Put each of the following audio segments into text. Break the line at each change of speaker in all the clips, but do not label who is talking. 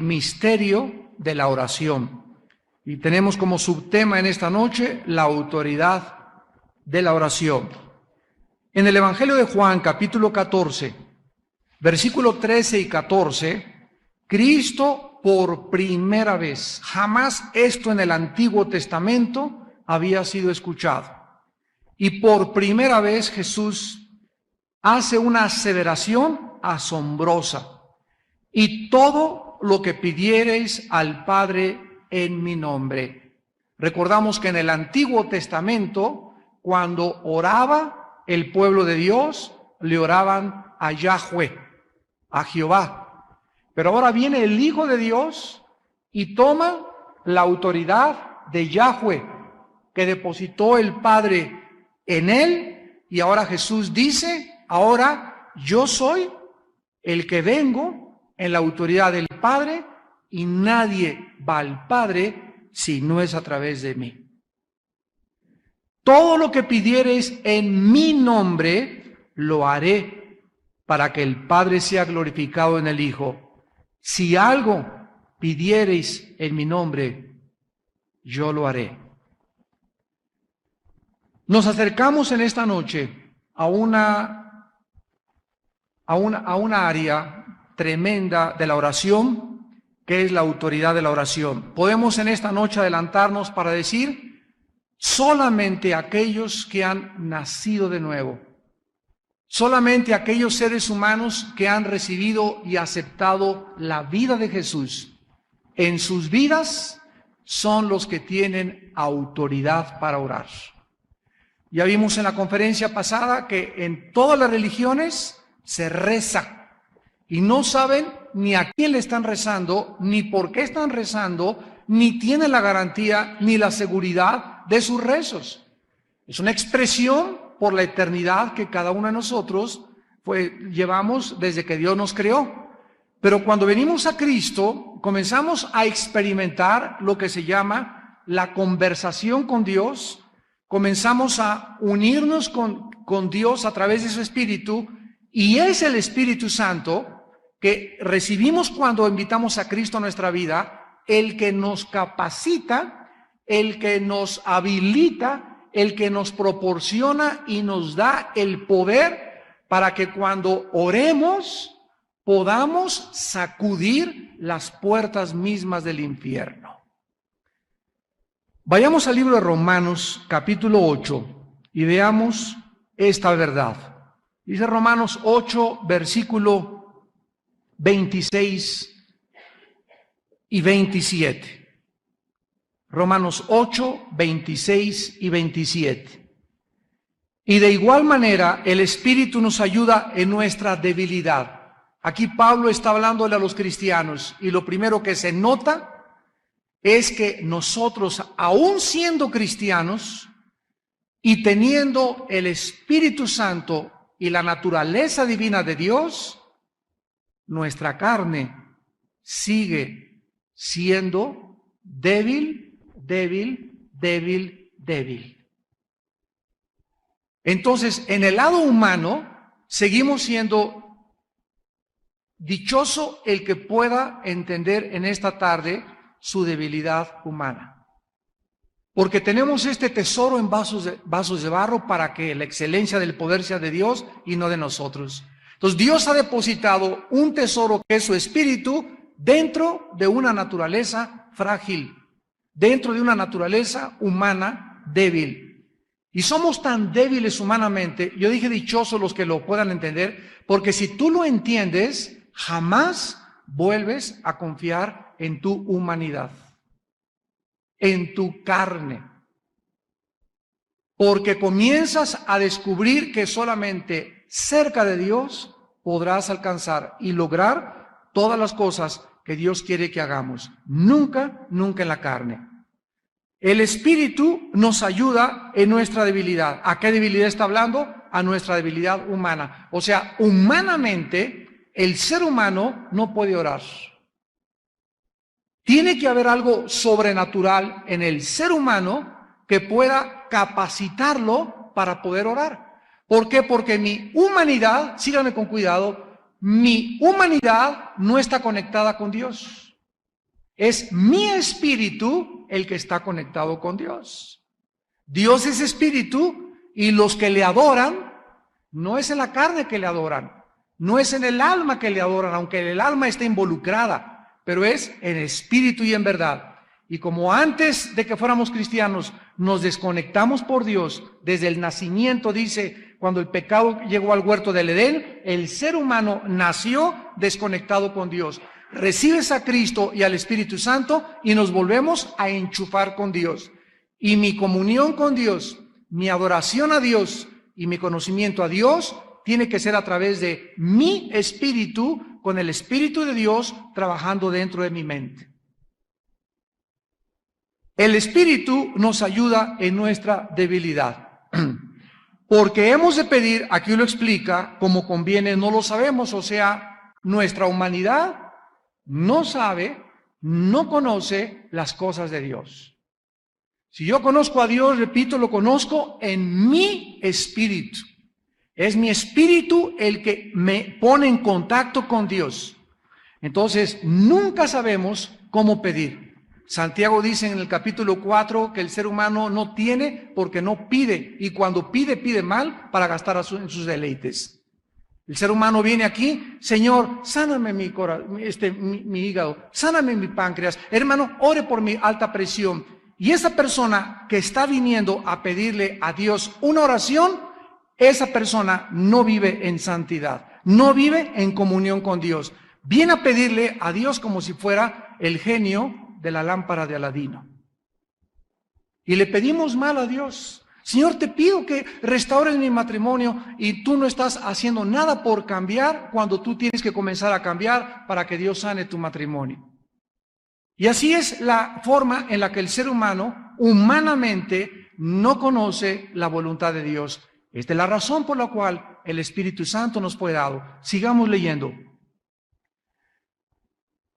misterio de la oración. Y tenemos como subtema en esta noche la autoridad de la oración. En el Evangelio de Juan, capítulo 14, versículo 13 y 14, Cristo por primera vez, jamás esto en el Antiguo Testamento había sido escuchado. Y por primera vez Jesús hace una aseveración asombrosa. Y todo lo que pidiereis al Padre en mi nombre. Recordamos que en el Antiguo Testamento, cuando oraba el pueblo de Dios, le oraban a Yahweh, a Jehová. Pero ahora viene el Hijo de Dios y toma la autoridad de Yahweh, que depositó el Padre en él, y ahora Jesús dice, ahora yo soy el que vengo en la autoridad del Padre, y nadie va al Padre si no es a través de mí. Todo lo que pidiereis en mi nombre, lo haré para que el Padre sea glorificado en el Hijo. Si algo pidiereis en mi nombre, yo lo haré. Nos acercamos en esta noche a una área tremenda de la oración, que es la autoridad de la oración. Podemos en esta noche adelantarnos para decir, solamente aquellos que han nacido de nuevo, solamente aquellos seres humanos que han recibido y aceptado la vida de Jesús en sus vidas, son los que tienen autoridad para orar. Ya vimos en la conferencia pasada que en todas las religiones se reza, y no saben ni a quién le están rezando, ni por qué están rezando, ni tienen la garantía ni la seguridad de sus rezos. Es una expresión por la eternidad que cada uno de nosotros llevamos desde que Dios nos creó. Pero cuando venimos a Cristo, comenzamos a experimentar lo que se llama la conversación con Dios, comenzamos a unirnos con Dios a través de su Espíritu, y es el Espíritu Santo que recibimos cuando invitamos a Cristo a nuestra vida, el que nos capacita, el que nos habilita, el que nos proporciona y nos da el poder para que cuando oremos podamos sacudir las puertas mismas del infierno. Vayamos al libro de Romanos, capítulo 8, y veamos esta verdad. Dice Romanos 8, versículo 26 y 27. Romanos 8, 26 y 27. Y de igual manera el Espíritu nos ayuda en nuestra debilidad. Aquí Pablo está hablándole a los cristianos, y lo primero que se nota es que nosotros, aún siendo cristianos y teniendo el Espíritu Santo y la naturaleza divina de Dios, nuestra carne sigue siendo débil. Entonces, en el lado humano, seguimos siendo dichoso el que pueda entender en esta tarde su debilidad humana. Porque tenemos este tesoro en vasos de barro para que la excelencia del poder sea de Dios y no de nosotros. Entonces Dios ha depositado un tesoro que es su Espíritu dentro de una naturaleza frágil, dentro de una naturaleza humana débil. Y somos tan débiles humanamente, yo dije dichosos los que lo puedan entender, porque si tú lo entiendes, jamás vuelves a confiar en tu humanidad, en tu carne. Porque comienzas a descubrir que solamente cerca de Dios podrás alcanzar y lograr todas las cosas que Dios quiere que hagamos. Nunca en la carne. El Espíritu nos ayuda en nuestra debilidad. ¿A qué debilidad está hablando? A nuestra debilidad humana. O sea, humanamente, el ser humano no puede orar. Tiene que haber algo sobrenatural en el ser humano que pueda capacitarlo para poder orar. ¿Por qué? Porque mi humanidad, síganme con cuidado, mi humanidad no está conectada con Dios. Es mi espíritu el que está conectado con Dios. Dios es espíritu y los que le adoran, no es en la carne que le adoran, no es en el alma que le adoran, aunque el alma está involucrada, pero es en espíritu y en verdad. Y como antes de que fuéramos cristianos nos desconectamos por Dios, desde el nacimiento, dice, cuando el pecado llegó al huerto del Edén, el ser humano nació desconectado con Dios. Recibes a Cristo y al Espíritu Santo y nos volvemos a enchufar con Dios. Y mi comunión con Dios, mi adoración a Dios y mi conocimiento a Dios tiene que ser a través de mi espíritu, con el Espíritu de Dios trabajando dentro de mi mente. El Espíritu nos ayuda en nuestra debilidad, porque hemos de pedir, aquí lo explica, como conviene, no lo sabemos, o sea, nuestra humanidad no sabe, no conoce las cosas de Dios. Si yo conozco a Dios, repito, lo conozco en mi espíritu. Es mi espíritu el que me pone en contacto con Dios. Entonces, nunca sabemos cómo pedir. Santiago dice en el capítulo 4 que el ser humano no tiene porque no pide, y cuando pide, pide mal para gastar en sus deleites. El ser humano viene aquí, Señor, sáname mi hígado, sáname mi páncreas, hermano, ore por mi alta presión. Y esa persona que está viniendo a pedirle a Dios una oración, esa persona no vive en santidad, no vive en comunión con Dios. Viene a pedirle a Dios como si fuera el genio de la lámpara de Aladino. Y le pedimos mal a Dios. Señor, te pido que restaures mi matrimonio, y tú no estás haciendo nada por cambiar cuando tú tienes que comenzar a cambiar para que Dios sane tu matrimonio. Y así es la forma en la que el ser humano humanamente no conoce la voluntad de Dios. Esta es la razón por la cual el Espíritu Santo nos fue dado. Sigamos leyendo.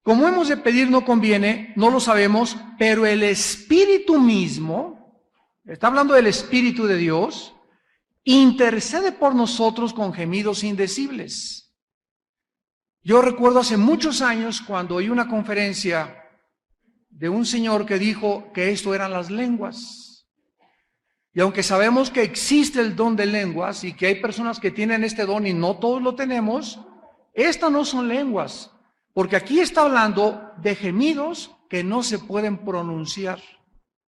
Como hemos de pedir no conviene, no lo sabemos, pero el Espíritu mismo, está hablando del Espíritu de Dios, intercede por nosotros con gemidos indecibles. Yo recuerdo hace muchos años cuando oí una conferencia de un señor que dijo que esto eran las lenguas. Y aunque sabemos que existe el don de lenguas y que hay personas que tienen este don y no todos lo tenemos, estas no son lenguas, porque aquí está hablando de gemidos que no se pueden pronunciar.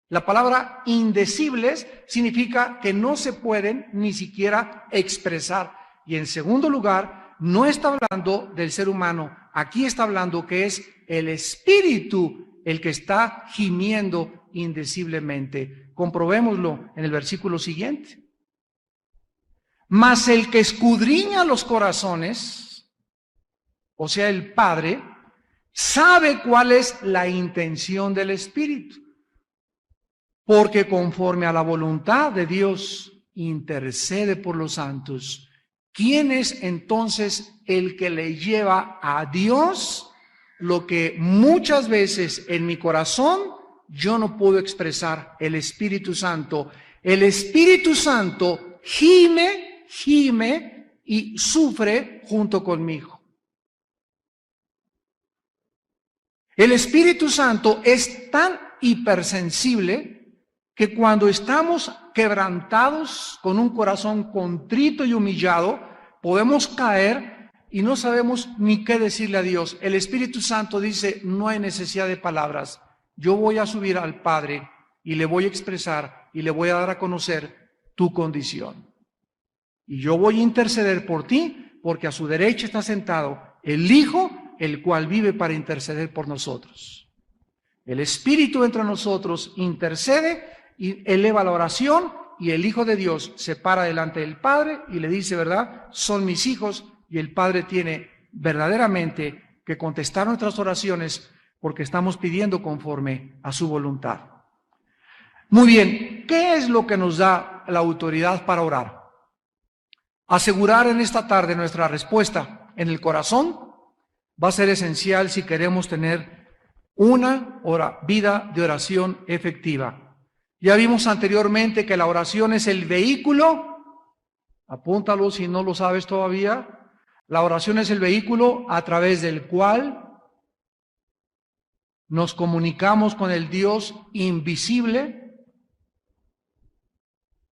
La palabra indecibles significa que no se pueden ni siquiera expresar. Y en segundo lugar, no está hablando del ser humano, aquí está hablando que es el espíritu el que está gimiendo indeciblemente. Comprobémoslo en el versículo siguiente. Mas el que escudriña los corazones, o sea, el Padre, sabe cuál es la intención del Espíritu, porque conforme a la voluntad de Dios intercede por los santos. ¿Quién es entonces el que le lleva a Dios lo que muchas veces en mi corazón yo no puedo expresar? El Espíritu Santo. El Espíritu Santo gime y sufre junto conmigo. El Espíritu Santo es tan hipersensible que cuando estamos quebrantados con un corazón contrito y humillado, podemos caer y no sabemos ni qué decirle a Dios. El Espíritu Santo dice, no hay necesidad de palabras. Yo voy a subir al Padre y le voy a expresar y le voy a dar a conocer tu condición. Y yo voy a interceder por ti, porque a su derecha está sentado el Hijo, el cual vive para interceder por nosotros. El Espíritu entra en nosotros, intercede y eleva la oración, y el Hijo de Dios se para delante del Padre y le dice, ¿verdad? Son mis hijos. Y el Padre tiene verdaderamente que contestar nuestras oraciones porque estamos pidiendo conforme a su voluntad. Muy bien, ¿qué es lo que nos da la autoridad para orar? Asegurar en esta tarde nuestra respuesta en el corazón va a ser esencial si queremos tener una vida de oración efectiva. Ya vimos anteriormente que la oración es el vehículo, apúntalo si no lo sabes todavía. La oración es el vehículo a través del cual nos comunicamos con el Dios invisible.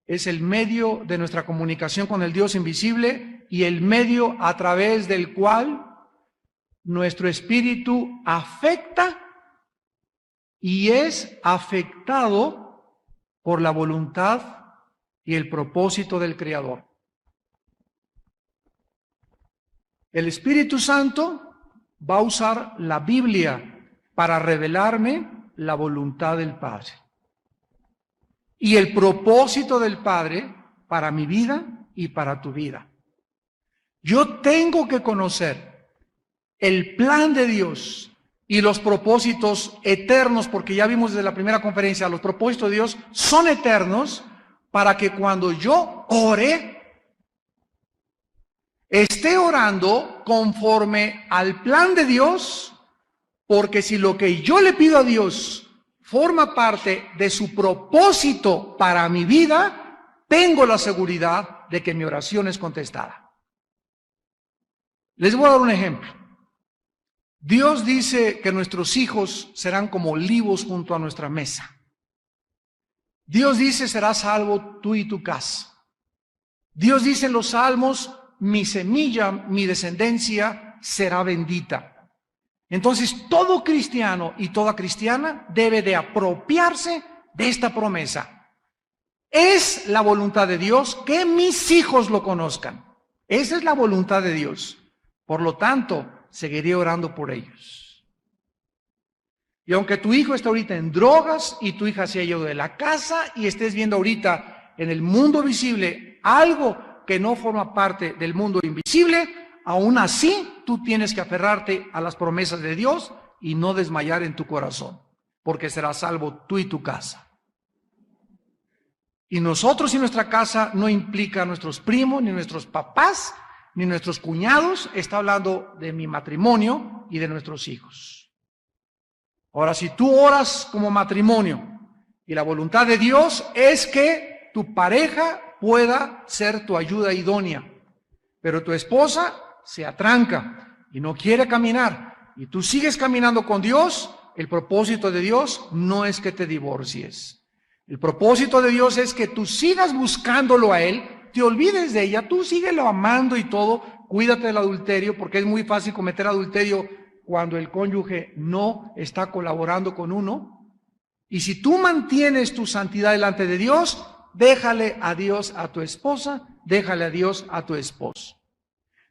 Es el medio de nuestra comunicación con el Dios invisible y el medio a través del cual nuestro espíritu afecta y es afectado por la voluntad y el propósito del Creador. El Espíritu Santo va a usar la Biblia para revelarme la voluntad del Padre y el propósito del Padre para mi vida y para tu vida. Yo tengo que conocer el plan de Dios y los propósitos eternos, porque ya vimos desde la primera conferencia, los propósitos de Dios son eternos, para que cuando yo ore, esté orando conforme al plan de Dios, porque si lo que yo le pido a Dios forma parte de su propósito para mi vida, tengo la seguridad de que mi oración es contestada. Les voy a dar un ejemplo. Dios dice que nuestros hijos serán como olivos junto a nuestra mesa. Dios dice, serás salvo tú y tu casa. Dios dice en los Salmos, mi semilla, mi descendencia será bendita. Entonces, todo cristiano y toda cristiana debe de apropiarse de esta promesa. Es la voluntad de Dios que mis hijos lo conozcan. Esa es la voluntad de Dios. Por lo tanto, seguiré orando por ellos. Y aunque tu hijo esté ahorita en drogas y tu hija se haya ido de la casa y estés viendo ahorita en el mundo visible algo que no forma parte del mundo invisible, aún así tú tienes que aferrarte a las promesas de Dios y no desmayar en tu corazón, porque serás salvo tú y tu casa. Y nosotros y nuestra casa no implica a nuestros primos, ni nuestros papás, ni nuestros cuñados. Está hablando de mi matrimonio y de nuestros hijos. Ahora, si tú oras como matrimonio y la voluntad de Dios es que tu pareja pueda ser tu ayuda idónea, pero tu esposa se atranca y no quiere caminar y tú sigues caminando con Dios, el propósito de Dios no es que te divorcies. El propósito de Dios es que tú sigas buscándolo a Él, te olvides de ella, tú síguelo amando y todo, cuídate del adulterio, porque es muy fácil cometer adulterio cuando el cónyuge no está colaborando con uno. Y si tú mantienes tu santidad delante de Dios, déjale a Dios a tu esposa, déjale a Dios a tu esposo.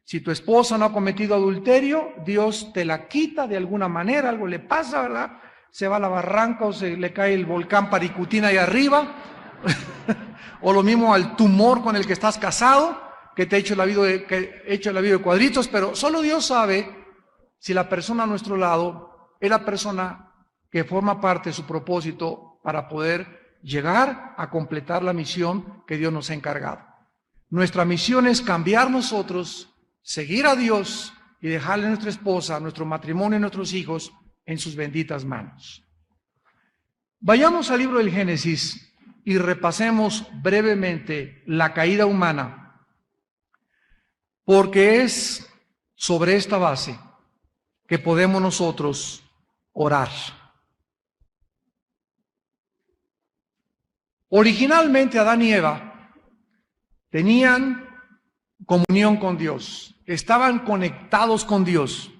Si tu esposa no ha cometido adulterio, Dios te la quita de alguna manera, algo le pasa, ¿verdad? Se va a la barranca o se le cae el volcán Paricutina ahí arriba, o lo mismo al tumor con el que estás casado, que te ha hecho la vida de cuadritos, pero solo Dios sabe si la persona a nuestro lado es la persona que forma parte de su propósito para poder llegar a completar la misión que Dios nos ha encargado. Nuestra misión es cambiar nosotros, seguir a Dios y dejarle a nuestra esposa, a nuestro matrimonio y a nuestros hijos en sus benditas manos. Vayamos al libro del Génesis y repasemos brevemente la caída humana, porque es sobre esta base que podemos nosotros orar. Originalmente Adán y Eva tenían comunión con Dios, estaban conectados con Dios.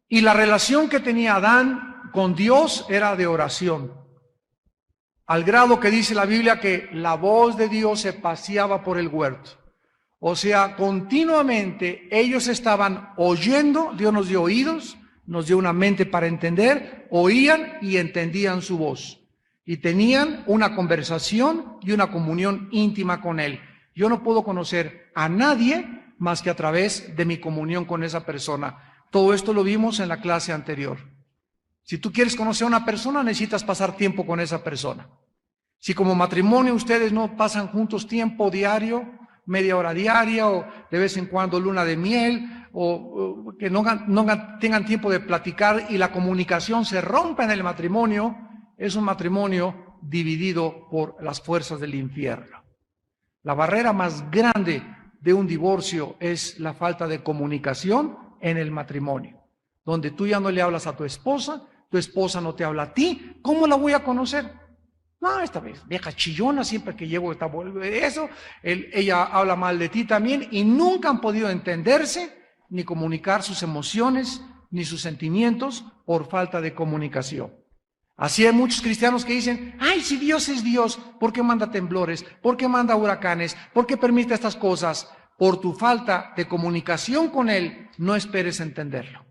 Y la relación que tenía Adán con Dios era de oración, al grado que dice la Biblia que la voz de Dios se paseaba por el huerto. O sea, continuamente ellos estaban oyendo, Dios nos dio oídos, nos dio una mente para entender, oían y entendían su voz. Y tenían una conversación y una comunión íntima con Él. Yo no puedo conocer a nadie más que a través de mi comunión con esa persona. Todo esto lo vimos en la clase anterior. Si tú quieres conocer a una persona, necesitas pasar tiempo con esa persona. Si como matrimonio ustedes no pasan juntos tiempo diario, media hora diaria o de vez en cuando luna de miel o que no tengan tiempo de platicar y la comunicación se rompa en el matrimonio, es un matrimonio dividido por las fuerzas del infierno. La barrera más grande de un divorcio es la falta de comunicación en el matrimonio, donde tú ya no le hablas a tu esposa, tu esposa no te habla a ti, ¿cómo la voy a conocer? No, esta vez, vieja chillona, siempre que llego esta eso, ella habla mal de ti también, y nunca han podido entenderse, ni comunicar sus emociones, ni sus sentimientos, por falta de comunicación. Así hay muchos cristianos que dicen, ay, si Dios es Dios, ¿por qué manda temblores? ¿Por qué manda huracanes? ¿Por qué permite estas cosas? Por tu falta de comunicación con Él, no esperes entenderlo.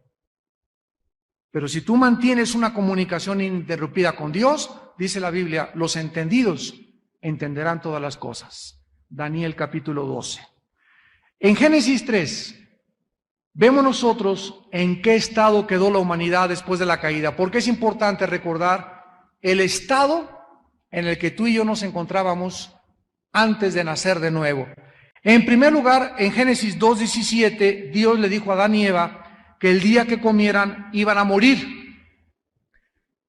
Pero si tú mantienes una comunicación ininterrumpida con Dios, dice la Biblia, los entendidos entenderán todas las cosas. Daniel capítulo 12. En Génesis 3, vemos nosotros en qué estado quedó la humanidad después de la caída, porque es importante recordar el estado en el que tú y yo nos encontrábamos antes de nacer de nuevo. En primer lugar, en Génesis 2:17, Dios le dijo a Adán y Eva que el día que comieran iban a morir.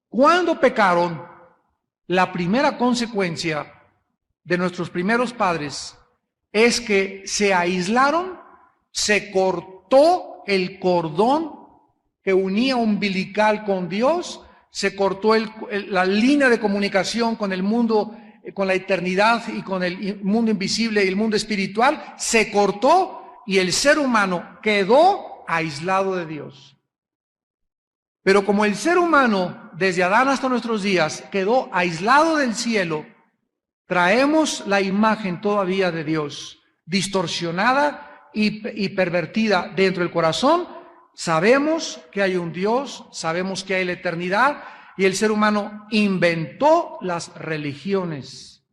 Cuando pecaron, la primera consecuencia de nuestros primeros padres es que se aislaron, se cortó el cordón que unía umbilical con Dios, se cortó la línea de comunicación con el mundo, con la eternidad y con el mundo invisible y el mundo espiritual, se cortó y el ser humano quedó aislado de Dios. Pero como el ser humano, desde Adán hasta nuestros días, quedó aislado del cielo, traemos la imagen todavía de Dios, distorsionada y pervertida dentro del corazón. Sabemos que hay un Dios, sabemos que hay la eternidad, y el ser humano inventó las religiones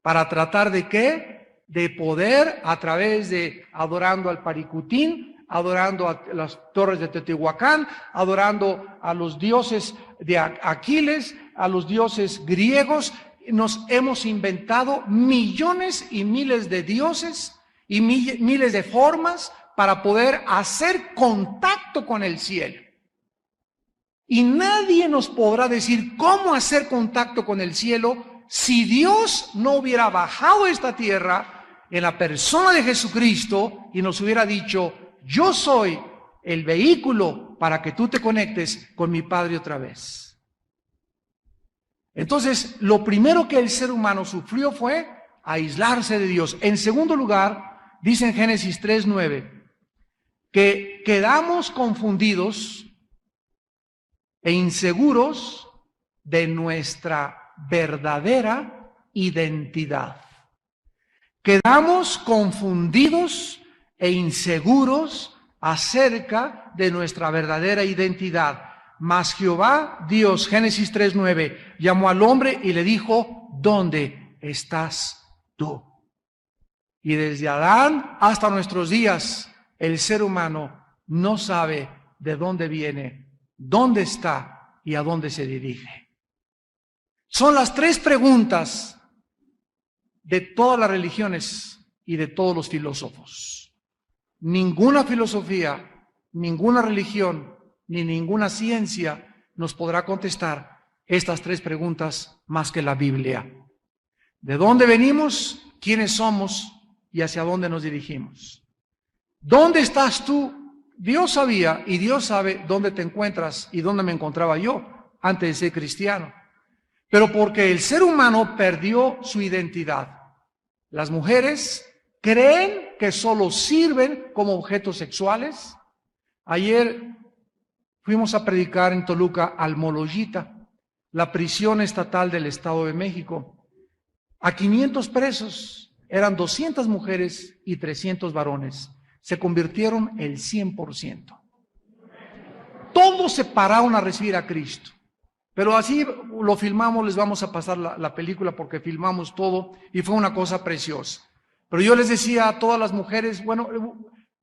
para tratar de ¿qué? De poder, a través de adorando al Paricutín, adorando a las torres de Teotihuacán, adorando a los dioses de Aquiles, a los dioses griegos. Nos hemos inventado millones y miles de dioses y miles de formas para poder hacer contacto con el cielo. Y nadie nos podrá decir cómo hacer contacto con el cielo si Dios no hubiera bajado a esta tierra en la persona de Jesucristo y nos hubiera dicho, yo soy el vehículo para que tú te conectes con mi Padre otra vez. Entonces, lo primero que el ser humano sufrió fue aislarse de Dios. En segundo lugar, dice en Génesis 3:9, que quedamos confundidos e inseguros de nuestra verdadera identidad. Quedamos confundidos e inseguros acerca de nuestra verdadera identidad. Mas Jehová, Dios, Génesis 3:9, llamó al hombre y le dijo, ¿dónde estás tú? Y desde Adán hasta nuestros días, el ser humano no sabe de dónde viene, dónde está y a dónde se dirige. Son las tres preguntas de todas las religiones y de todos los filósofos. Ninguna filosofía, ninguna religión, ni ninguna ciencia nos podrá contestar estas tres preguntas más que la Biblia. ¿De dónde venimos? ¿Quiénes somos? ¿Y hacia dónde nos dirigimos? ¿Dónde estás tú? Dios sabía y Dios sabe dónde te encuentras y dónde me encontraba yo antes de ser cristiano. Pero porque el ser humano perdió su identidad. Las mujeres creen que solo sirven como objetos sexuales. Ayer fuimos a predicar en Toluca al Moloyita, la prisión estatal del Estado de México. A 500 presos, eran 200 mujeres y 300 varones. Se convirtieron el 100%. Todos se pararon a recibir a Cristo. Pero así lo filmamos, les vamos a pasar la película porque filmamos todo y fue una cosa preciosa. Pero yo les decía a todas las mujeres, bueno,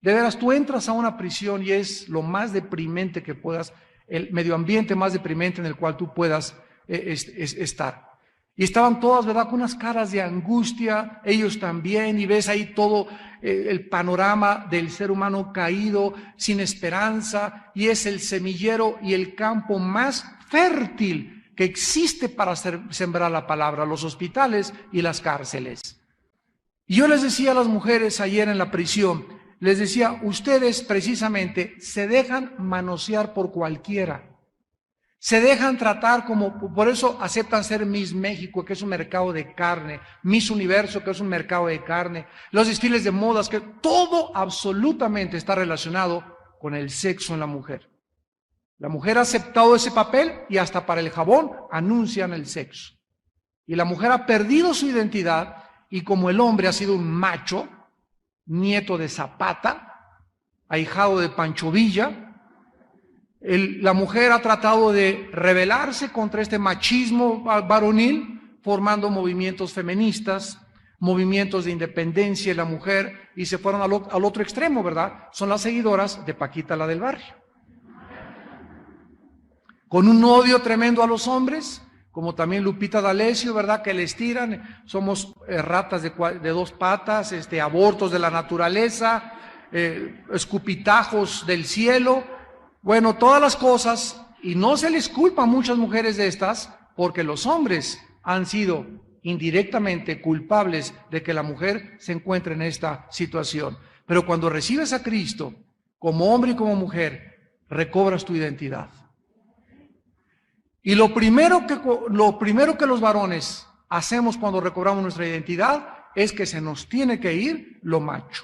de veras, tú entras a una prisión y es lo más deprimente que puedas, el medio ambiente más deprimente en el cual tú puedas estar. Y estaban todas, ¿verdad?, con unas caras de angustia, ellos también, y ves ahí todo el panorama del ser humano caído, sin esperanza, y es el semillero y el campo más fértil que existe para sembrar la palabra, los hospitales y las cárceles. Y yo les decía a las mujeres ayer en la prisión, les decía, ustedes precisamente se dejan manosear por cualquiera. Se dejan tratar como, por eso aceptan ser Miss México, que es un mercado de carne, Miss Universo, que es un mercado de carne, los desfiles de modas, que todo absolutamente está relacionado con el sexo en la mujer. La mujer ha aceptado ese papel y hasta para el jabón anuncian el sexo. Y la mujer ha perdido su identidad y como el hombre ha sido un macho, nieto de Zapata, ahijado de Pancho Villa, la mujer ha tratado de rebelarse contra este machismo varonil, formando movimientos feministas, movimientos de independencia de la mujer, y se fueron al otro extremo, ¿verdad? Son las seguidoras de Paquita, la del barrio. Con un odio tremendo a los hombres, como también Lupita D'Alessio, ¿verdad? Que les tiran, somos ratas de 2 patas, abortos de la naturaleza, escupitajos del cielo. Bueno, todas las cosas, y no se les culpa a muchas mujeres de estas, porque los hombres han sido indirectamente culpables de que la mujer se encuentre en esta situación. Pero cuando recibes a Cristo, como hombre y como mujer, recobras tu identidad. Y lo primero que los varones hacemos cuando recobramos nuestra identidad es que se nos tiene que ir lo macho.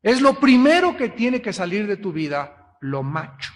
Es lo primero que tiene que salir de tu vida, lo macho.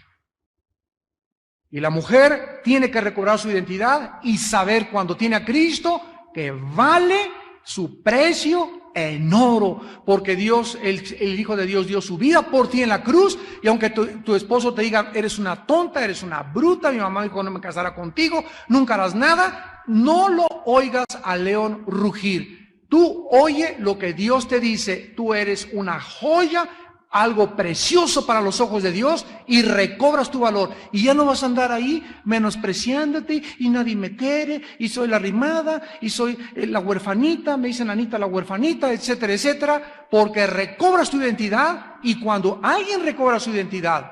Y la mujer tiene que recobrar su identidad y saber cuando tiene a Cristo que vale su precio en oro, porque Dios, el Hijo de Dios dio su vida por ti en la cruz, y aunque tu esposo te diga, eres una tonta, eres una bruta, mi mamá dijo no me casará contigo, nunca harás nada, no lo oigas al león rugir. Tú oye lo que Dios te dice, tú eres una joya, algo precioso para los ojos de Dios, y recobras tu valor. Y ya no vas a andar ahí menospreciándote, y nadie me quiere, y soy la arrimada, y soy la huerfanita, me dicen Anita la huerfanita, etcétera, etcétera, porque recobras tu identidad, y cuando alguien recobra su identidad,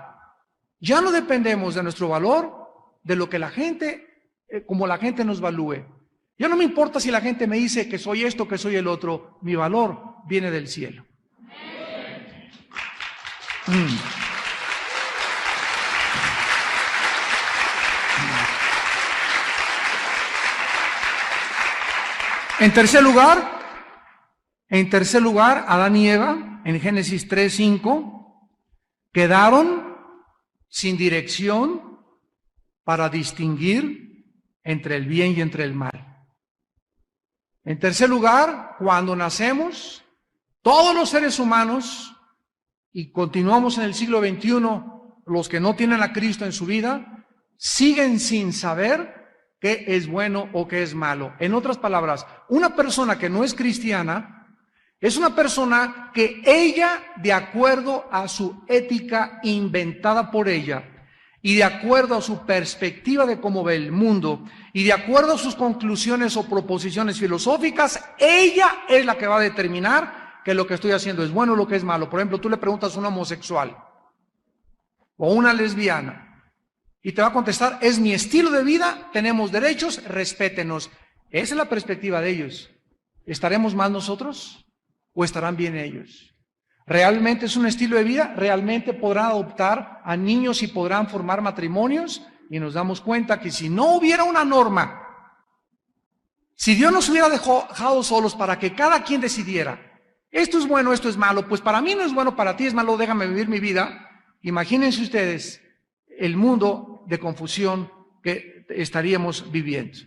ya no dependemos de nuestro valor, de lo que la gente, como la gente nos valúe. Ya no me importa si la gente me dice que soy esto, que soy el otro, mi valor viene del cielo. En tercer lugar, Adán y Eva, en Génesis 3:5, quedaron sin dirección para distinguir entre el bien y entre el mal. En tercer lugar, cuando nacemos, todos los seres humanos, y continuamos en el siglo XXI, los que no tienen a Cristo en su vida, siguen sin saber qué es bueno o qué es malo. En otras palabras, una persona que no es cristiana es una persona que ella, de acuerdo a su ética inventada por ella, y de acuerdo a su perspectiva de cómo ve el mundo, y de acuerdo a sus conclusiones o proposiciones filosóficas, ella es la que va a determinar que lo que estoy haciendo es bueno o lo que es malo. Por ejemplo, tú le preguntas a un homosexual o una lesbiana y te va a contestar, es mi estilo de vida, tenemos derechos, respétenos. Esa es la perspectiva de ellos. ¿Estaremos mal nosotros o estarán bien ellos? ¿Realmente es un estilo de vida? ¿Realmente podrán adoptar a niños y podrán formar matrimonios? Y nos damos cuenta que si no hubiera una norma, si Dios nos hubiera dejado solos para que cada quien decidiera, esto es bueno, esto es malo, pues para mí no es bueno, para ti es malo, déjame vivir mi vida. Imagínense ustedes el mundo de confusión que estaríamos viviendo.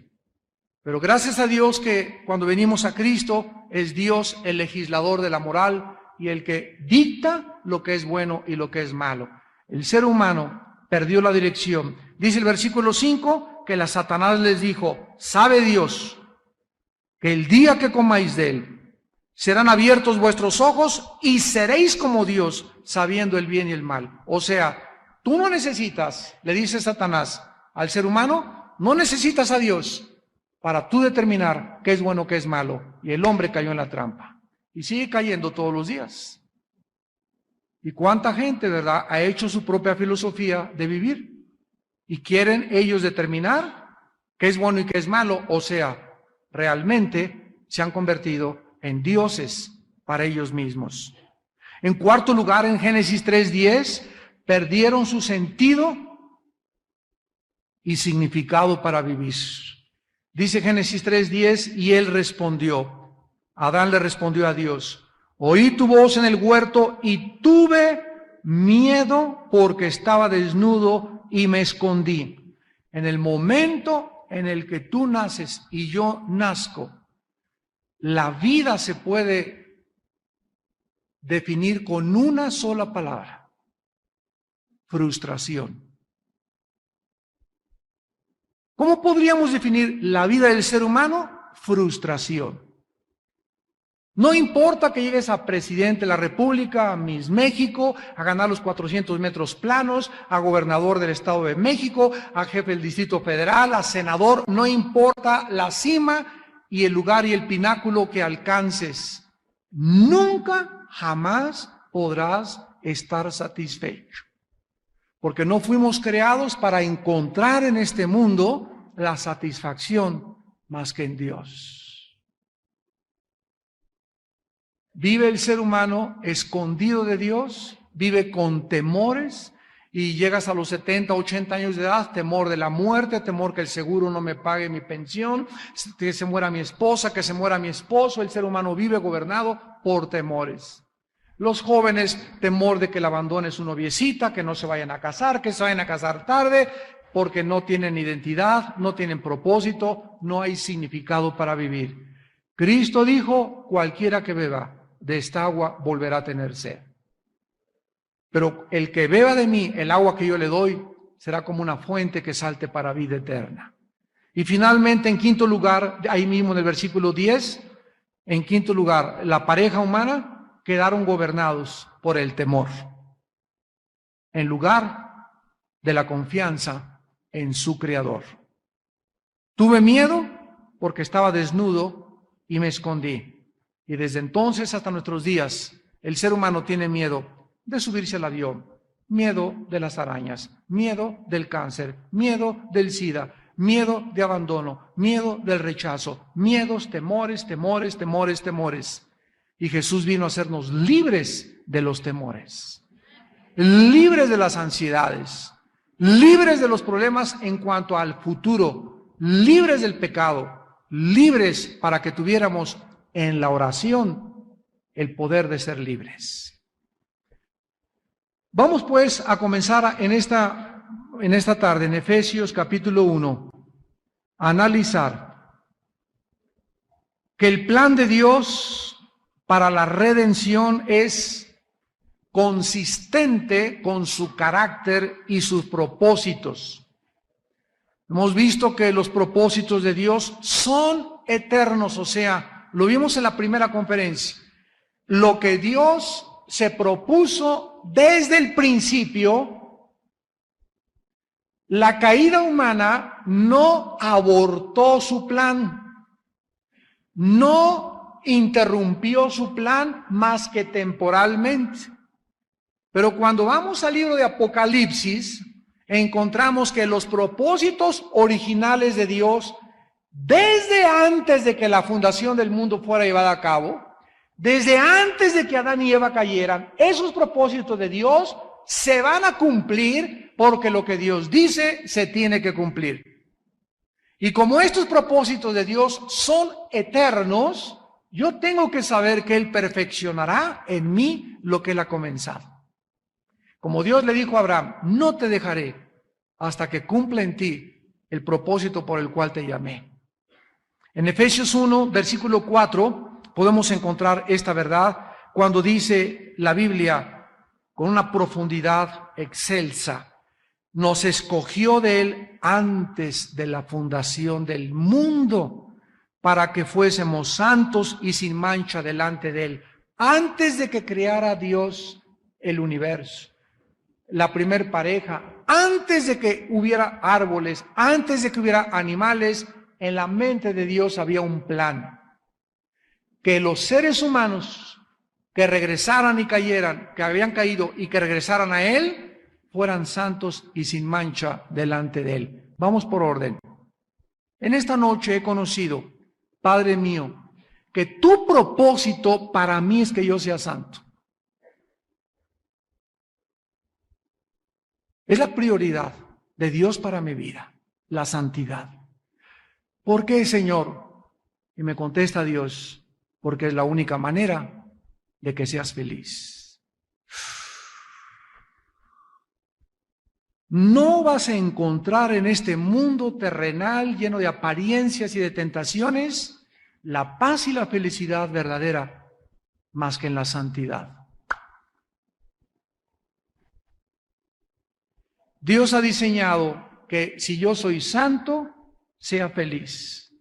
Pero gracias a Dios que cuando venimos a Cristo es Dios el legislador de la moral y el que dicta lo que es bueno y lo que es malo. El ser humano perdió la dirección. Dice el versículo 5 que la Satanás les dijo, sabe Dios que el día que comáis de él, serán abiertos vuestros ojos y seréis como Dios, sabiendo el bien y el mal. O sea, tú no necesitas, le dice Satanás al ser humano, no necesitas a Dios para tú determinar qué es bueno, qué es malo. Y el hombre cayó en la trampa. Y sigue cayendo todos los días. ¿Y cuánta gente, verdad, ha hecho su propia filosofía de vivir? Y quieren ellos determinar qué es bueno y qué es malo. O sea, realmente se han convertido en dioses para ellos mismos. En cuarto lugar, en Génesis 3:10, perdieron su sentido y significado para vivir. Dice Génesis 3:10, y él respondió, Adán le respondió a Dios, oí tu voz en el huerto y tuve miedo porque estaba desnudo y me escondí. En el momento en el que tú naces y yo nazco, la vida se puede definir con una sola palabra: frustración. ¿Cómo podríamos definir la vida del ser humano? Frustración. No importa que llegues a presidente de la República, a Miss México, a ganar los 400 metros planos, a gobernador del Estado de México, a jefe del Distrito Federal, a senador, no importa la cima y el lugar y el pináculo que alcances, nunca, jamás podrás estar satisfecho. Porque no fuimos creados para encontrar en este mundo la satisfacción más que en Dios. Vive el ser humano escondido de Dios, vive con temores y llegas a los 70, 80 años de edad, temor de la muerte, temor que el seguro no me pague mi pensión, que se muera mi esposa, que se muera mi esposo. El ser humano vive gobernado por temores. Los jóvenes, temor de que le abandone su noviecita, que no se vayan a casar, que se vayan a casar tarde, porque no tienen identidad, no tienen propósito, no hay significado para vivir. Cristo dijo, cualquiera que beba de esta agua volverá a tener sed. Pero el que beba de mí, el agua que yo le doy, será como una fuente que salte para vida eterna. Y finalmente, en quinto lugar, ahí mismo en el versículo 10, en quinto lugar, la pareja humana quedaron gobernados por el temor, en lugar de la confianza en su Creador. Tuve miedo porque estaba desnudo y me escondí. Y desde entonces hasta nuestros días, el ser humano tiene miedo de subirse al avión, miedo de las arañas, miedo del cáncer, miedo del SIDA, miedo de abandono, miedo del rechazo, miedos, temores, temores, temores, temores. Y Jesús vino a hacernos libres de los temores, libres de las ansiedades, libres de los problemas en cuanto al futuro, libres del pecado, libres para que tuviéramos en la oración el poder de ser libres. Vamos pues a comenzar en esta tarde, en Efesios capítulo 1, a analizar que el plan de Dios para la redención es consistente con su carácter y sus propósitos. Hemos visto que los propósitos de Dios son eternos, o sea, lo vimos en la primera conferencia. Lo que Dios se propuso desde el principio, la caída humana no abortó su plan, no interrumpió su plan más que temporalmente. Pero cuando vamos al libro de Apocalipsis, encontramos que los propósitos originales de Dios, desde antes de que la fundación del mundo fuera llevada a cabo, desde antes de que Adán y Eva cayeran, esos propósitos de Dios se van a cumplir porque lo que Dios dice se tiene que cumplir. Y como estos propósitos de Dios son eternos, yo tengo que saber que Él perfeccionará en mí lo que Él ha comenzado. Como Dios le dijo a Abraham, no te dejaré hasta que cumpla en ti el propósito por el cual te llamé. En Efesios 1, versículo 4, podemos encontrar esta verdad cuando dice la Biblia con una profundidad excelsa: nos escogió de Él antes de la fundación del mundo, para que fuésemos santos y sin mancha delante de Él, antes de que creara Dios el universo, la primer pareja, antes de que hubiera árboles, antes de que hubiera animales. En la mente de Dios había un plan, que los seres humanos que regresaran y cayeran, que habían caído y que regresaran a Él, fueran santos y sin mancha delante de Él. Vamos por orden. En esta noche he conocido, Padre mío, que tu propósito para mí es que yo sea santo. Es la prioridad de Dios para mi vida. la santidad. ¿Por qué, Señor? Y me contesta Dios, porque es la única manera de que seas feliz. No vas a encontrar en este mundo terrenal lleno de apariencias y de tentaciones la paz y la felicidad verdadera más que en la santidad. Dios ha diseñado que si yo soy santo, sea feliz.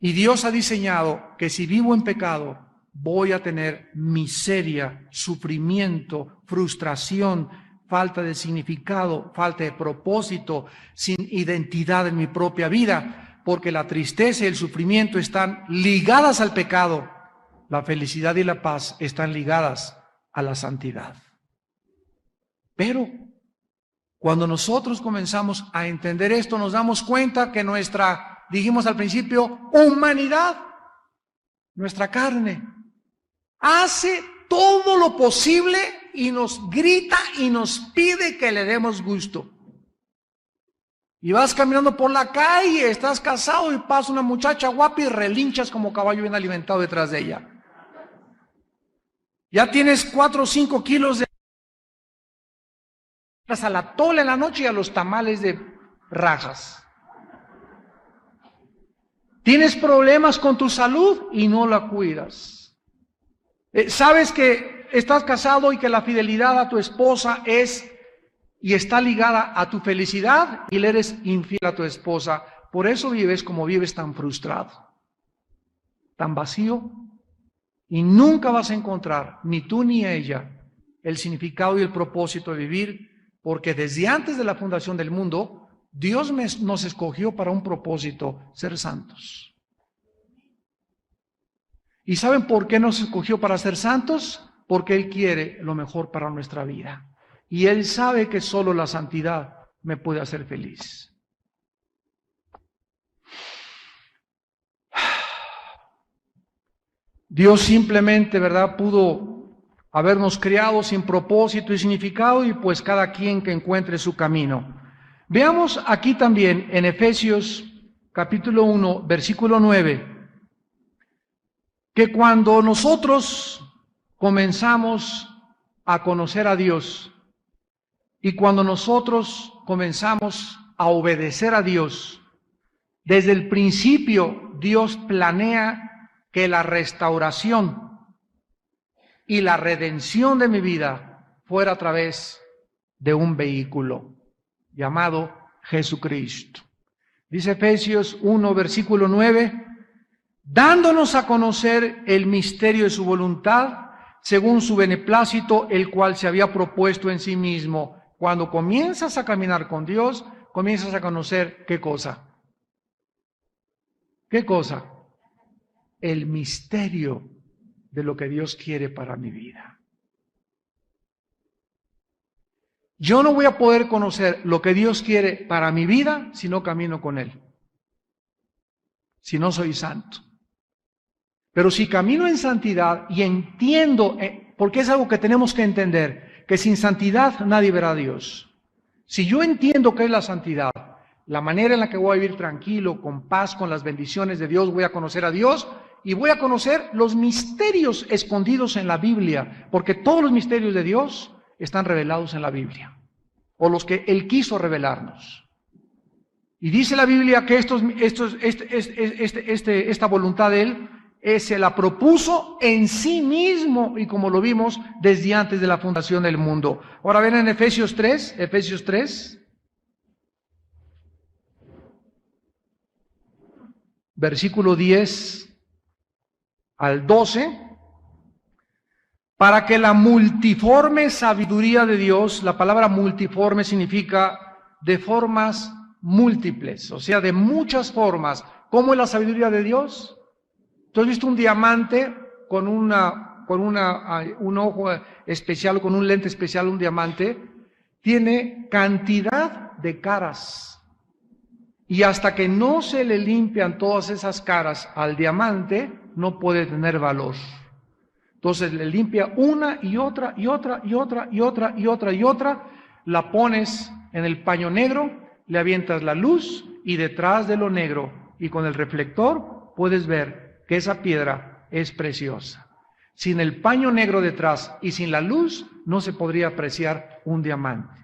Y Dios ha diseñado que si vivo en pecado, voy a tener miseria, sufrimiento, frustración, falta de significado, falta de propósito, sin identidad en mi propia vida, porque la tristeza y el sufrimiento están ligadas al pecado. La felicidad y la paz están ligadas a la santidad. Pero cuando nosotros comenzamos a entender esto, nos damos cuenta que nuestra, dijimos al principio, humanidad, nuestra carne, hace todo lo posible y nos grita y nos pide que le demos gusto. Y vas caminando por la calle, estás casado y pasa una muchacha guapa y relinchas como caballo bien alimentado detrás de ella. Ya tienes 4 o 5 kilos de a la tola en la noche y a los tamales de rajas. Tienes problemas con tu salud y no la cuidas. Sabes que estás casado y que la fidelidad a tu esposa es y está ligada a tu felicidad y le eres infiel a tu esposa. Por eso vives como vives, tan frustrado, tan vacío, y nunca vas a encontrar, ni tú ni ella, el significado y el propósito de vivir. Porque desde antes de la fundación del mundo, Dios nos escogió para un propósito, ser santos. ¿Y saben por qué nos escogió para ser santos? Porque Él quiere lo mejor para nuestra vida. Y Él sabe que solo la santidad me puede hacer feliz. Dios simplemente, ¿verdad?, pudo habernos criado sin propósito y significado, y pues cada quien que encuentre su camino. Veamos aquí también en Efesios capítulo 1, versículo 9, que cuando nosotros comenzamos a conocer a Dios y cuando nosotros comenzamos a obedecer a Dios, desde el principio Dios planea que la restauración y la redención de mi vida fuera a través de un vehículo llamado Jesucristo. Dice Efesios 1, versículo 9, dándonos a conocer el misterio de su voluntad, según su beneplácito, el cual se había propuesto en sí mismo. Cuando comienzas a caminar con Dios, comienzas a conocer ¿qué cosa? ¿Qué cosa? El misterio de lo que Dios quiere para mi vida. Yo no voy a poder conocer lo que Dios quiere para mi vida si no camino con Él, si no soy santo. Pero si camino en santidad y entiendo, porque es algo que tenemos que entender, que sin santidad nadie verá a Dios. Si yo entiendo qué es la santidad, la manera en la que voy a vivir tranquilo, con paz, con las bendiciones de Dios, voy a conocer a Dios y voy a conocer los misterios escondidos en la Biblia, porque todos los misterios de Dios están revelados en la Biblia, o los que Él quiso revelarnos. Y dice la Biblia que esta voluntad de Él se la propuso en sí mismo, y como lo vimos desde antes de la fundación del mundo. Ahora ven en Efesios 3, versículo 10 al 12, para que la multiforme sabiduría de Dios, la palabra multiforme significa de formas múltiples, o sea, de muchas formas. ¿Cómo es la sabiduría de Dios? ¿Tú has visto un diamante con un ojo especial, con un lente especial, un diamante? Tiene cantidad de caras. Y hasta que no se le limpian todas esas caras al diamante, no puede tener valor. Entonces le limpia una y otra, y otra, y otra, y otra, y otra, y otra. La pones en el paño negro, le avientas la luz y detrás de lo negro, y con el reflector puedes ver que esa piedra es preciosa. Sin el paño negro detrás y sin la luz no se podría apreciar un diamante.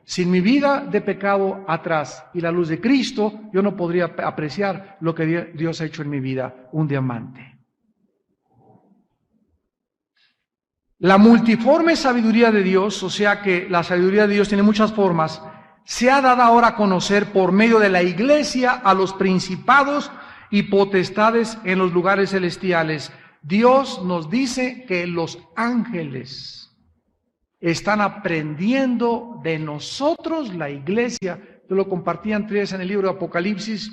Sin mi vida de pecado atrás y la luz de Cristo, yo no podría apreciar lo que Dios ha hecho en mi vida, un diamante. La multiforme sabiduría de Dios, o sea que la sabiduría de Dios tiene muchas formas, se ha dado ahora a conocer por medio de la iglesia a los principados y potestades en los lugares celestiales. Dios nos dice que los ángeles están aprendiendo de nosotros, la iglesia. Yo lo compartí antes en el libro de Apocalipsis.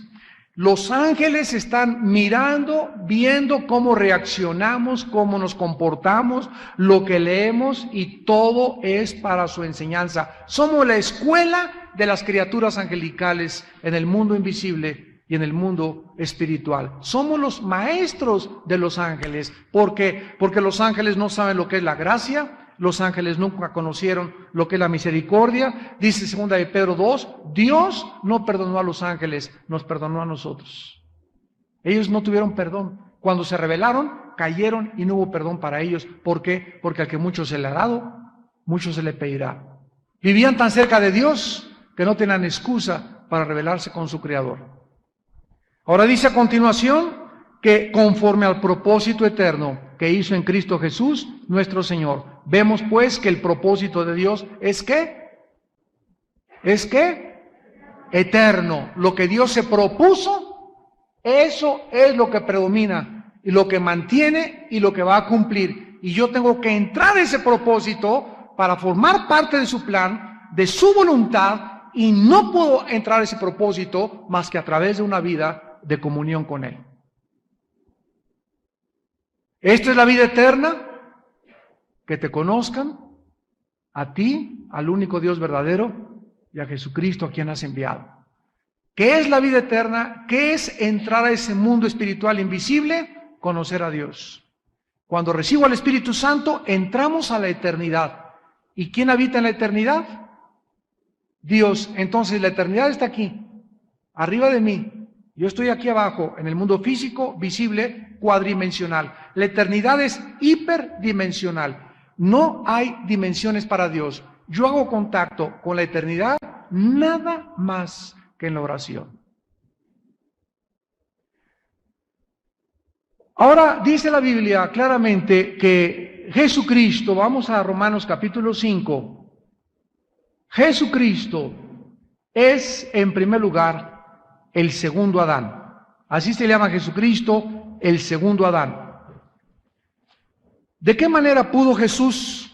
Los ángeles están mirando, viendo cómo reaccionamos, cómo nos comportamos, lo que leemos, y todo es para su enseñanza. Somos la escuela de las criaturas angelicales en el mundo invisible y en el mundo espiritual. Somos los maestros de los ángeles. ¿Por qué? Porque los ángeles no saben lo que es la gracia. Los ángeles nunca conocieron lo que es la misericordia. Dice 2 de Pedro 2, Dios no perdonó a los ángeles, nos perdonó a nosotros. Ellos no tuvieron perdón. Cuando se rebelaron, cayeron y no hubo perdón para ellos. ¿Por qué? Porque al que mucho se le ha dado, mucho se le pedirá. Vivían tan cerca de Dios que no tenían excusa para rebelarse con su Creador. Ahora dice a continuación que conforme al propósito eterno que hizo en Cristo Jesús, nuestro Señor. Vemos pues que el propósito de Dios es ¿qué? ¿Es qué? Eterno. Lo que Dios se propuso, eso es lo que predomina, y lo que mantiene y lo que va a cumplir. Y yo tengo que entrar a ese propósito para formar parte de su plan, de su voluntad, y no puedo entrar a ese propósito más que a través de una vida de comunión con Él. Esta es la vida eterna, que te conozcan a ti, al único Dios verdadero, y a Jesucristo a quien has enviado. ¿Qué es la vida eterna? ¿Qué es entrar a ese mundo espiritual invisible? Conocer a Dios. Cuando recibo al Espíritu Santo, entramos a la eternidad. ¿Y quién habita en la eternidad? Dios. Entonces la eternidad está aquí, arriba de mí. Yo estoy aquí abajo, en el mundo físico, visible, cuadridimensional. La eternidad es hiperdimensional. No hay dimensiones para Dios. Yo hago contacto con la eternidad nada más que en la oración. Ahora dice la Biblia claramente que Jesucristo, vamos a Romanos capítulo 5, Jesucristo es en primer lugar el segundo Adán. Así se llama Jesucristo, el segundo Adán. ¿De qué manera pudo Jesús,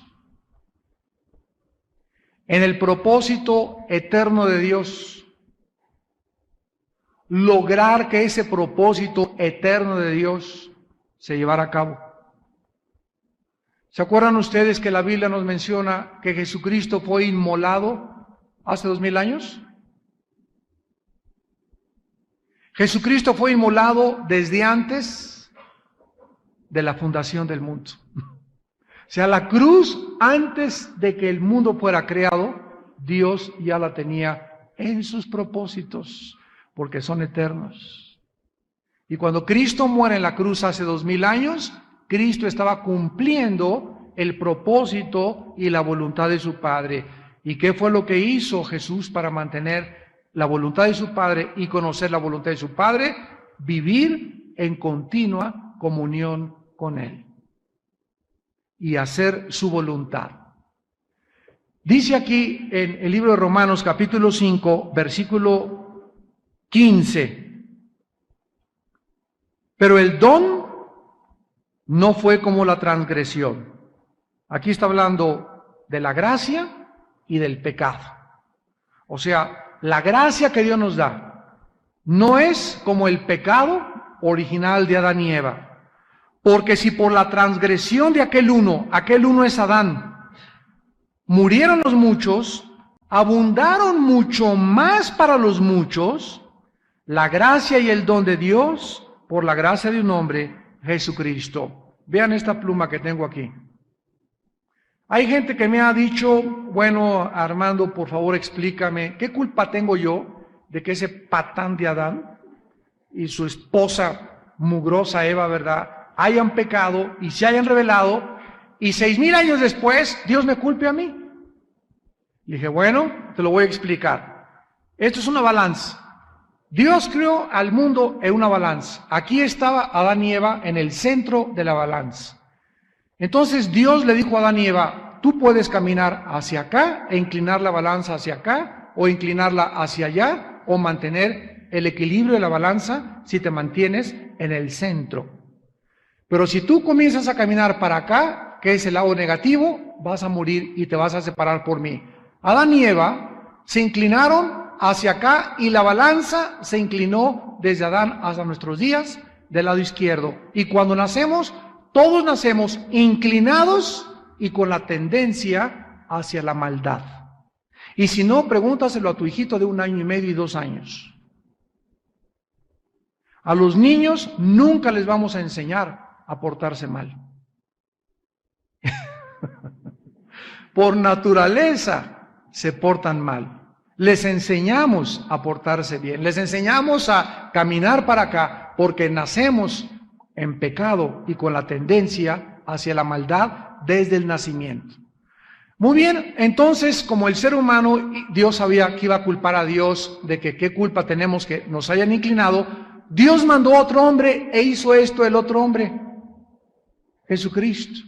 en el propósito eterno de Dios, lograr que ese propósito eterno de Dios se llevara a cabo? ¿Se acuerdan ustedes que la Biblia nos menciona que Jesucristo fue inmolado hace 2000 años? Jesucristo fue inmolado desde antes de la fundación del mundo. O sea, la cruz, antes de que el mundo fuera creado, Dios ya la tenía en sus propósitos, porque son eternos. Y cuando Cristo muere en la cruz hace 2000 años, Cristo estaba cumpliendo el propósito y la voluntad de su Padre. ¿Y qué fue lo que hizo Jesús para mantener la voluntad de su Padre y conocer la voluntad de su Padre? Vivir en continua comunión con Él y hacer su voluntad. Dice aquí en el libro de Romanos capítulo 5, versículo 15, pero el don no fue como la transgresión. Aquí está hablando de la gracia y del pecado. O sea, la gracia que Dios nos da no es como el pecado original de Adán y Eva. Porque si por la transgresión de aquel uno es Adán, murieron los muchos, abundaron mucho más para los muchos la gracia y el don de Dios por la gracia de un hombre, Jesucristo. Vean esta pluma que tengo aquí. Hay gente que me ha dicho, bueno, Armando, por favor explícame, ¿qué culpa tengo yo de que ese patán de Adán y su esposa mugrosa Eva, ¿verdad?, hayan pecado y se hayan rebelado, y 6,000 años después Dios me culpe a mí. Le dije, bueno, te lo voy a explicar. Esto es una balanza. Dios creó al mundo en una balanza. Aquí estaba Adán y Eva en el centro de la balanza. Entonces Dios le dijo a Adán y Eva, tú puedes caminar hacia acá e inclinar la balanza hacia acá, o inclinarla hacia allá, o mantener el equilibrio de la balanza si te mantienes en el centro. Pero si tú comienzas a caminar para acá, que es el lado negativo, vas a morir y te vas a separar por mí. Adán y Eva se inclinaron hacia acá y la balanza se inclinó desde Adán hasta nuestros días del lado izquierdo. Y cuando nacemos, todos nacemos inclinados y con la tendencia hacia la maldad. Y si no, pregúntaselo a tu hijito de 1 año y medio y 2 años. A los niños nunca les vamos a enseñar a portarse mal. Por naturaleza se portan mal. Les enseñamos a portarse bien, les enseñamos a caminar para acá porque nacemos en pecado y con la tendencia hacia la maldad desde el nacimiento. Muy bien, entonces como el ser humano, Dios sabía que iba a culpar a Dios de que qué culpa tenemos que nos hayan inclinado, Dios mandó a otro hombre e hizo esto el otro hombre, Jesucristo.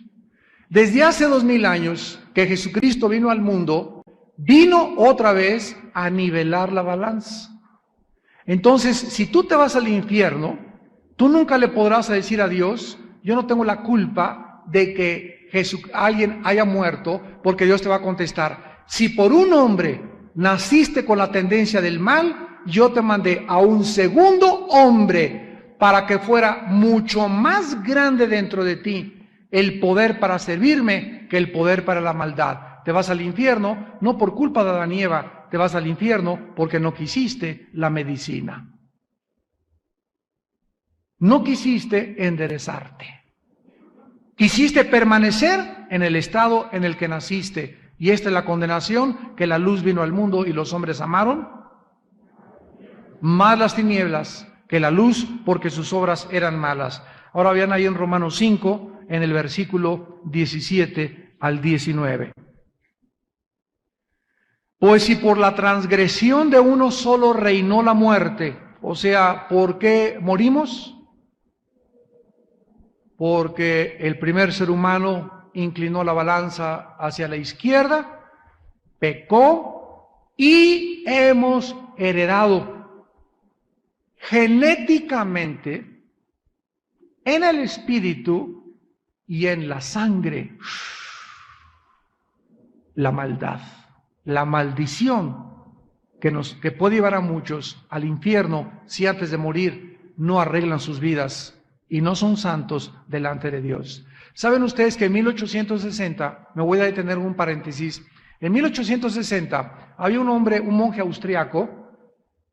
Desde hace 2000 años que Jesucristo vino al mundo, vino otra vez a nivelar la balanza. Entonces, si tú te vas al infierno, tú nunca le podrás decir a Dios, yo no tengo la culpa de que alguien haya muerto, porque Dios te va a contestar, si por un hombre naciste con la tendencia del mal, yo te mandé a un segundo hombre para que fuera mucho más grande dentro de ti el poder para servirme que el poder para la maldad. Te vas al infierno no por culpa de Adán y Eva, te vas al infierno porque no quisiste la medicina. No quisiste enderezarte. Quisiste permanecer en el estado en el que naciste. Y esta es la condenación, que la luz vino al mundo y los hombres amaron más las tinieblas que la luz, porque sus obras eran malas. Ahora vean ahí en Romanos 5, en el versículo 17 al 19. Pues si por la transgresión de uno solo reinó la muerte, o sea, ¿por qué morimos? Porque el primer ser humano inclinó la balanza hacia la izquierda, pecó y hemos heredado genéticamente en el espíritu y en la sangre la maldad, la maldición que puede llevar a muchos al infierno si antes de morir no arreglan sus vidas y no son santos delante de Dios. ¿Saben ustedes que en 1860, me voy a detener en un paréntesis, en 1860 había un hombre, un monje austriaco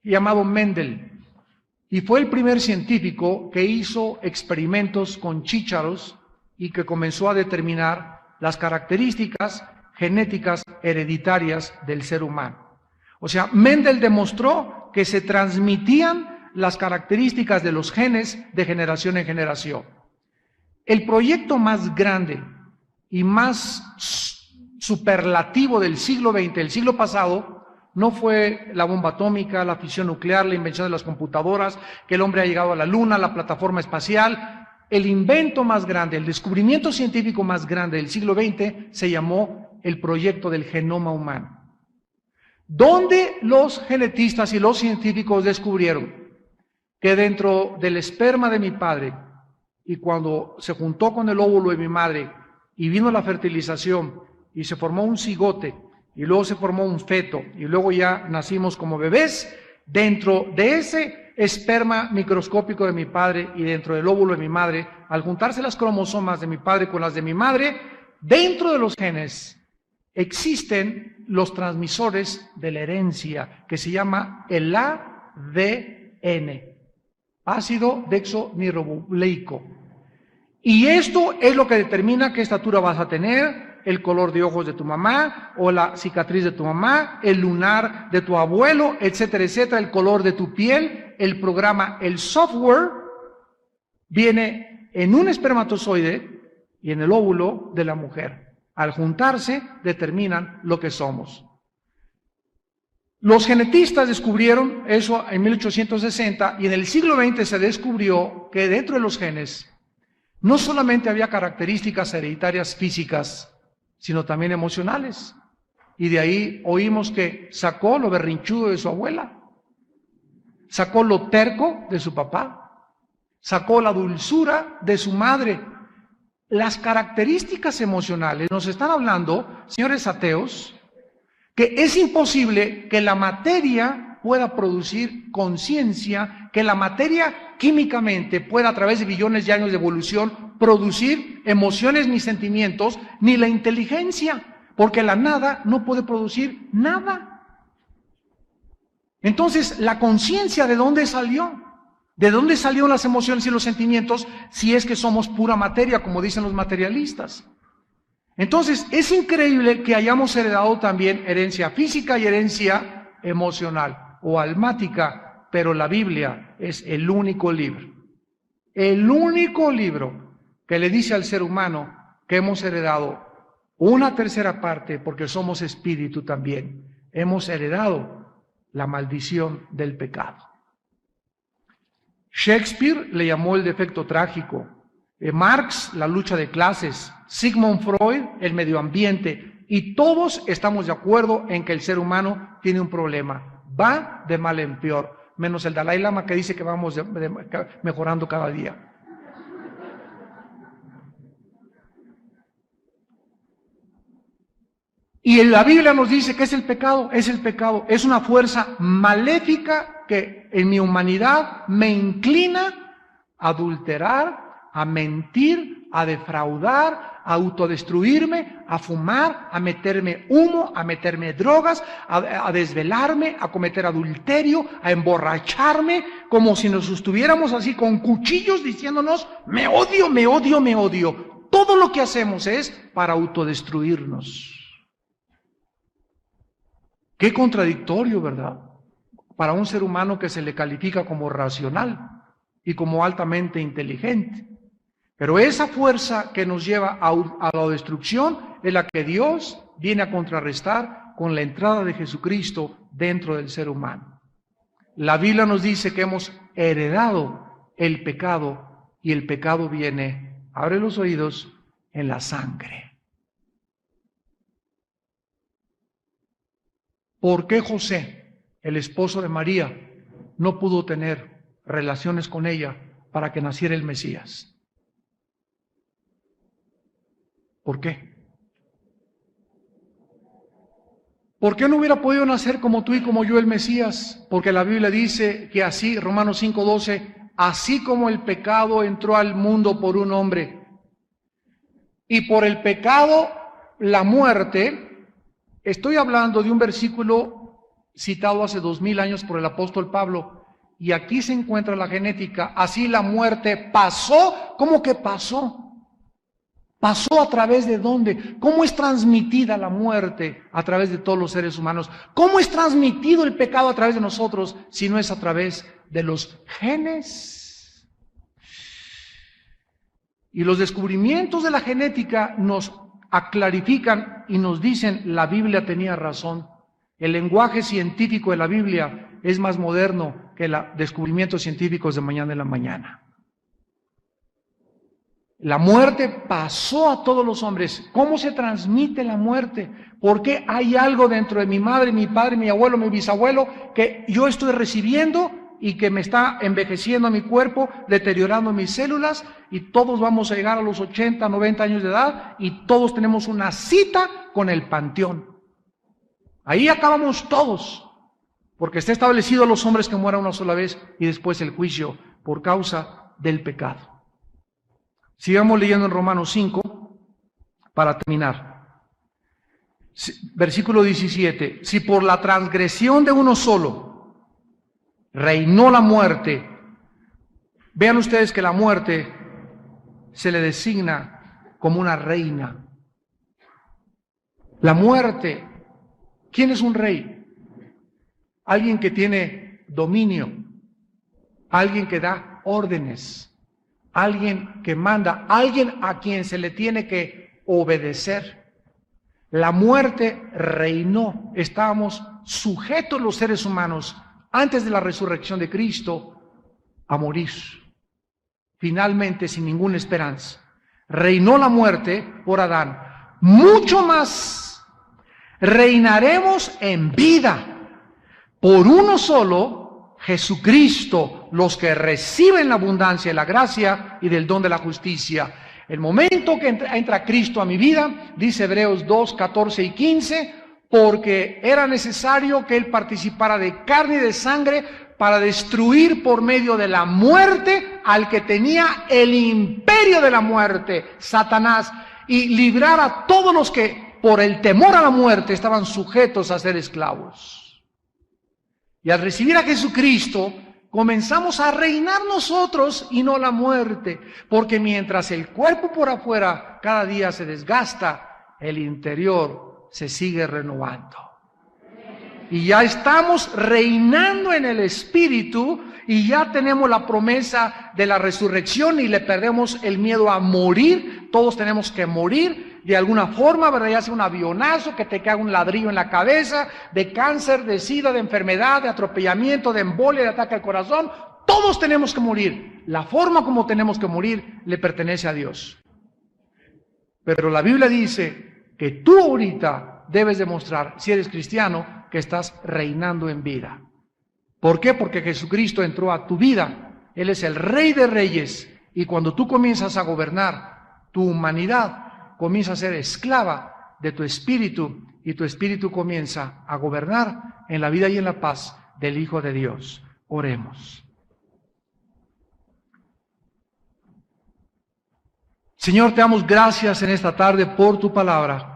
llamado Mendel, y fue el primer científico que hizo experimentos con chícharos y que comenzó a determinar las características genéticas hereditarias del ser humano. O sea, Mendel demostró que se transmitían las características de los genes de generación en generación. El proyecto más grande y más superlativo del siglo XX, el siglo pasado, no fue la bomba atómica, la fisión nuclear, la invención de las computadoras, que el hombre ha llegado a la luna, la plataforma espacial. El invento más grande, el descubrimiento científico más grande del siglo XX se llamó el proyecto del genoma humano, donde los genetistas y los científicos descubrieron que dentro del esperma de mi padre, y cuando se juntó con el óvulo de mi madre y vino la fertilización y se formó un cigote y luego se formó un feto y luego ya nacimos como bebés, dentro de ese esperma microscópico de mi padre y dentro del óvulo de mi madre, al juntarse las cromosomas de mi padre con las de mi madre, dentro de los genes existen los transmisores de la herencia, que se llama el ADN, ácido desoxirribonucleico. Y esto es lo que determina qué estatura vas a tener, el color de ojos de tu mamá, o la cicatriz de tu mamá, el lunar de tu abuelo, etcétera, etcétera, el color de tu piel, el programa, el software, viene en un espermatozoide y en el óvulo de la mujer. Al juntarse, determinan lo que somos. Los genetistas descubrieron eso en 1860 y en el siglo XX se descubrió que dentro de los genes no solamente había características hereditarias físicas, sino también emocionales. Y de ahí oímos que sacó lo berrinchudo de su abuela, sacó lo terco de su papá, sacó la dulzura de su madre. Las características emocionales nos están hablando, señores ateos, que es imposible que la materia pueda producir conciencia, que la materia químicamente pueda, a través de billones de años de evolución, producir emociones ni sentimientos, ni la inteligencia, porque la nada no puede producir nada. Entonces, la conciencia, ¿de dónde salió? ¿De dónde salieron las emociones y los sentimientos si es que somos pura materia, como dicen los materialistas? Entonces, es increíble que hayamos heredado también herencia física y herencia emocional o almática, pero la Biblia es el único libro que le dice al ser humano que hemos heredado una tercera parte, porque somos espíritu también. Hemos heredado la maldición del pecado. Shakespeare le llamó el defecto trágico, Marx la lucha de clases, Sigmund Freud el medio ambiente, y todos estamos de acuerdo en que el ser humano tiene un problema, va de mal en peor, menos el Dalai Lama que dice que vamos mejorando cada día. Y en la Biblia nos dice que es el pecado, es una fuerza maléfica que en mi humanidad me inclina a adulterar, a mentir, a defraudar, a autodestruirme, a fumar, a meterme humo, a meterme drogas, a desvelarme, a cometer adulterio, a emborracharme, como si nos estuviéramos así con cuchillos diciéndonos, me odio, me odio, me odio. Todo lo que hacemos es para autodestruirnos. Qué contradictorio, ¿verdad? Para un ser humano que se le califica como racional y como altamente inteligente. Pero esa fuerza que nos lleva a la destrucción es la que Dios viene a contrarrestar con la entrada de Jesucristo dentro del ser humano. La Biblia nos dice que hemos heredado el pecado y el pecado viene, abre los oídos, en la sangre. ¿Por qué José, el esposo de María, no pudo tener relaciones con ella para que naciera el Mesías? ¿Por qué? ¿Por qué no hubiera podido nacer como tú y como yo el Mesías? Porque la Biblia dice que así, Romanos 5:12, así como el pecado entró al mundo por un hombre, y por el pecado la muerte. Estoy hablando de un versículo citado hace 2000 años por el apóstol Pablo, y aquí se encuentra la genética. Así la muerte pasó. ¿Cómo que pasó? ¿Pasó a través de dónde? ¿Cómo es transmitida la muerte a través de todos los seres humanos? ¿Cómo es transmitido el pecado a través de nosotros si no es a través de los genes? Y los descubrimientos de la genética nos clarifican y nos dicen, la Biblia tenía razón. El lenguaje científico de la Biblia es más moderno que los descubrimientos científicos de mañana en la mañana. La muerte pasó a todos los hombres. ¿Cómo se transmite la muerte? Porque hay algo dentro de mi madre, mi padre, mi abuelo, mi bisabuelo que yo estoy recibiendo y que me está envejeciendo mi cuerpo, deteriorando mis células, y todos vamos a llegar a los 80, 90 años de edad y todos tenemos una cita con el panteón. Ahí acabamos todos, porque está establecido los hombres que mueran una sola vez y después el juicio por causa del pecado. Sigamos leyendo en Romanos 5 para terminar. Versículo 17. Si por la transgresión de uno solo reinó la muerte, vean ustedes que la muerte se le designa como una reina. La muerte. ¿Quién es un rey? Alguien que tiene dominio, alguien que da órdenes, alguien que manda, alguien a quien se le tiene que obedecer. La muerte reinó. Estábamos sujetos los seres humanos antes de la resurrección de Cristo a morir. Finalmente, sin ninguna esperanza. Reinó la muerte por Adán. Mucho más reinaremos en vida por uno solo, Jesucristo, los que reciben la abundancia de la gracia y del don de la justicia. El momento que entra Cristo a mi vida, dice Hebreos 2, 14 y 15, porque era necesario que Él participara de carne y de sangre para destruir por medio de la muerte al que tenía el imperio de la muerte, Satanás, y librar a todos los que por el temor a la muerte estaban sujetos a ser esclavos. Y al recibir a Jesucristo, comenzamos a reinar nosotros y no la muerte, porque mientras el cuerpo por afuera cada día se desgasta, el interior se sigue renovando. Y ya estamos reinando en el Espíritu y ya tenemos la promesa de la resurrección y le perdemos el miedo a morir. Todos tenemos que morir de alguna forma, ¿verdad? Ya sea un avionazo, que te caiga un ladrillo en la cabeza, de cáncer, de sida, de enfermedad, de atropellamiento, de embolia, de ataque al corazón. Todos tenemos que morir. La forma como tenemos que morir le pertenece a Dios. Pero la Biblia dice que tú ahorita debes demostrar, si eres cristiano, que estás reinando en vida. ¿Por qué? Porque Jesucristo entró a tu vida. Él es el Rey de Reyes. Y cuando tú comienzas a gobernar tu humanidad, comienza a ser esclava de tu espíritu, y tu espíritu comienza a gobernar en la vida y en la paz del Hijo de Dios. Oremos. Señor, te damos gracias en esta tarde por tu palabra.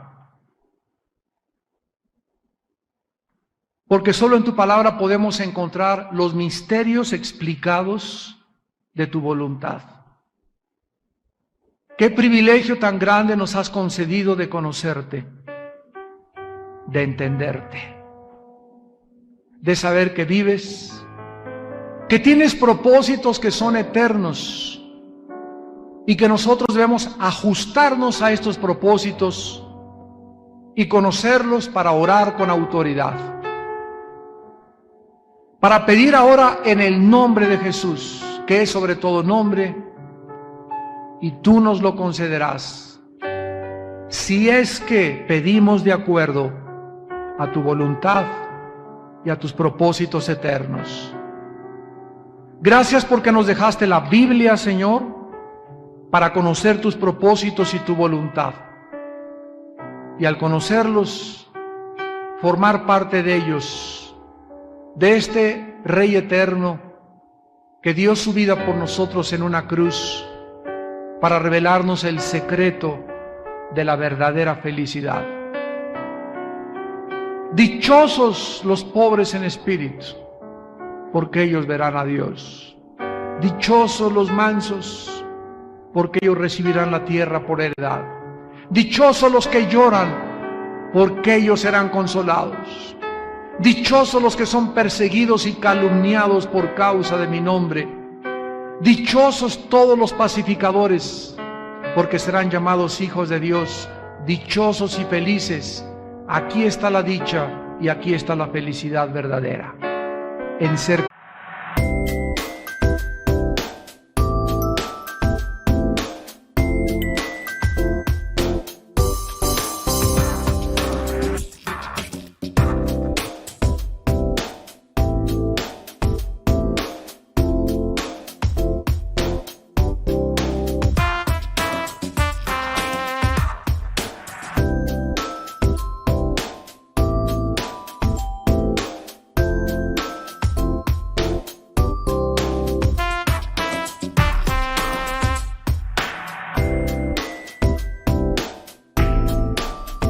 Porque solo en tu palabra podemos encontrar los misterios explicados de tu voluntad. Qué privilegio tan grande nos has concedido de conocerte, de entenderte, de saber que vives, que tienes propósitos que son eternos y que nosotros debemos ajustarnos a estos propósitos y conocerlos para orar con autoridad. Para pedir ahora en el nombre de Jesús, que es sobre todo nombre, y tú nos lo concederás, si es que pedimos de acuerdo a tu voluntad y a tus propósitos eternos. Gracias porque nos dejaste la Biblia, Señor, para conocer tus propósitos y tu voluntad. Y al conocerlos, formar parte de ellos, de este Rey eterno que dio su vida por nosotros en una cruz para revelarnos el secreto de la verdadera felicidad. Dichosos los pobres en espíritu, porque ellos verán a Dios. Dichosos los mansos, porque ellos recibirán la tierra por heredad. Dichosos los que lloran, porque ellos serán consolados. Dichosos los que son perseguidos y calumniados por causa de mi nombre. Dichosos todos los pacificadores, porque serán llamados hijos de Dios. Dichosos y felices. Aquí está la dicha y aquí está la felicidad verdadera, en ser